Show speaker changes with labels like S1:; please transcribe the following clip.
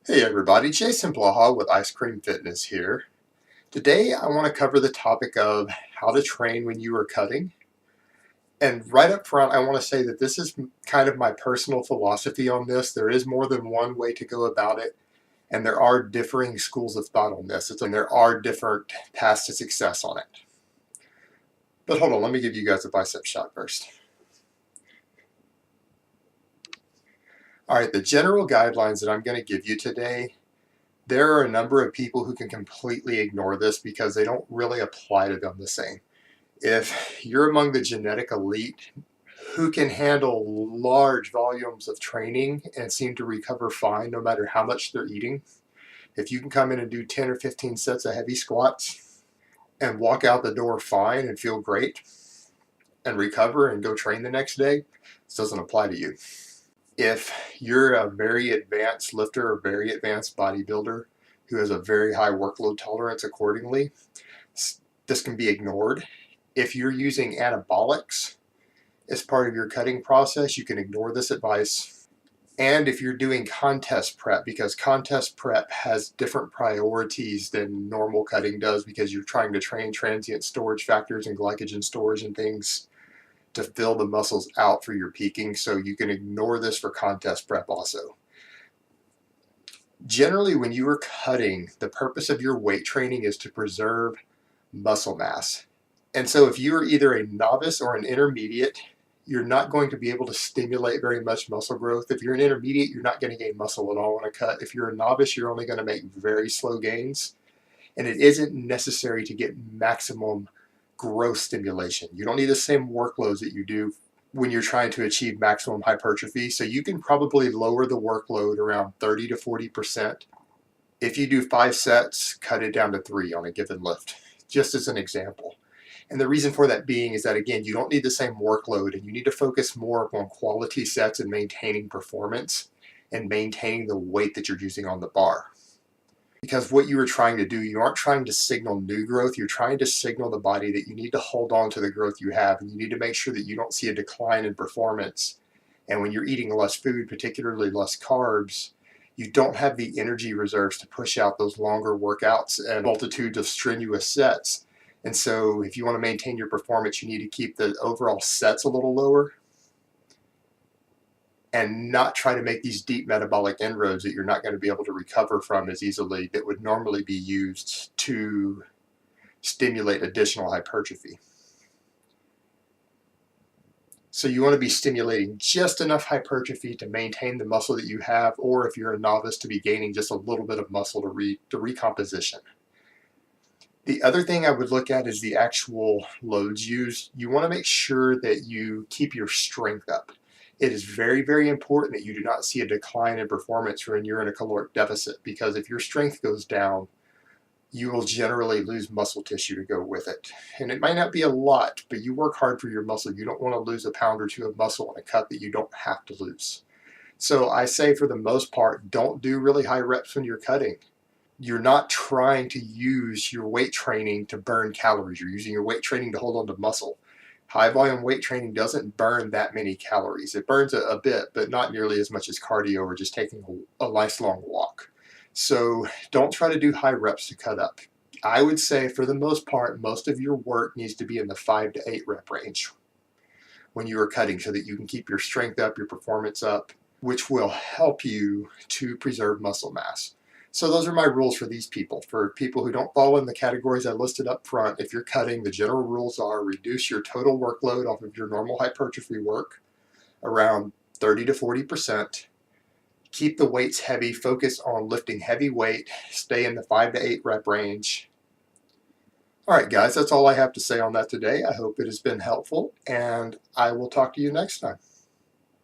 S1: Hey everybody, Jason Blaha with Ice Cream Fitness here. Today I want to cover the topic of how to train when you are cutting. And right up front I want to say that this is kind of my personal philosophy on this. There is more than one way to go about it, and there are differing schools of thought on this. And there are different paths to success on it. But hold on, let me give you guys a bicep shot first. Alright, the general guidelines that I'm going to give you today, there are a number of people who can completely ignore this because they don't really apply to them the same. If you're among the genetic elite who can handle large volumes of training and seem to recover fine no matter how much they're eating, if you can come in and do 10 or 15 sets of heavy squats and walk out the door fine and feel great and recover and go train the next day, this doesn't apply to you. If you're a very advanced lifter or very advanced bodybuilder who has a very high workload tolerance accordingly, this can be ignored. If you're using anabolics as part of your cutting process, you can ignore this advice. And if you're doing contest prep, because contest prep has different priorities than normal cutting does, because you're trying to train transient storage factors and glycogen storage and things to fill the muscles out for your peaking, so you can ignore this for contest prep also. Generally, when you are cutting, the purpose of your weight training is to preserve muscle mass. And so if you're either a novice or an intermediate, you're not going to be able to stimulate very much muscle growth. If you're an intermediate, you're not going to gain muscle at all on a cut. If you're a novice, you're only going to make very slow gains. And it isn't necessary to get maximum growth stimulation. You don't need the same workloads that you do when you're trying to achieve maximum hypertrophy. So you can probably lower the workload around 30 to 40%. If you do 5 sets, cut it down to 3 on a given lift, just as an example. And the reason for that being is that, again, you don't need the same workload, and you need to focus more on quality sets and maintaining performance and maintaining the weight that you're using on the bar. Because what you are trying to do, you aren't trying to signal new growth, you're trying to signal the body that you need to hold on to the growth you have, and you need to make sure that you don't see a decline in performance. And when you're eating less food, particularly less carbs, you don't have the energy reserves to push out those longer workouts and multitudes of strenuous sets. And so if you want to maintain your performance, you need to keep the overall sets a little lower and not try to make these deep metabolic inroads that you're not going to be able to recover from as easily that would normally be used to stimulate additional hypertrophy. So you want to be stimulating just enough hypertrophy to maintain the muscle that you have, or if you're a novice, to be gaining just a little bit of muscle to recomposition. The other thing I would look at is the actual loads used. You want to make sure that you keep your strength up. It is very, very important that you do not see a decline in performance when you're in a caloric deficit, because if your strength goes down, you will generally lose muscle tissue to go with it. And it might not be a lot, but you work hard for your muscle. You don't want to lose a pound or two of muscle on a cut that you don't have to lose. So I say, for the most part, don't do really high reps when you're cutting. You're not trying to use your weight training to burn calories. You're using your weight training to hold on to muscle. High volume weight training doesn't burn that many calories. It burns a bit, but not nearly as much as cardio or just taking a nice long walk. So don't try to do high reps to cut up. I would say, for the most part, most of your work needs to be in the 5 to 8 rep range when you are cutting, so that you can keep your strength up, your performance up, which will help you to preserve muscle mass. So those are my rules for these people. For people who don't fall in the categories I listed up front, if you're cutting, the general rules are: reduce your total workload off of your normal hypertrophy work around 30 to 40%. Keep the weights heavy, focus on lifting heavy weight, stay in the 5 to 8 rep range. All right, guys, that's all I have to say on that today. I hope it has been helpful, and I will talk to you next time.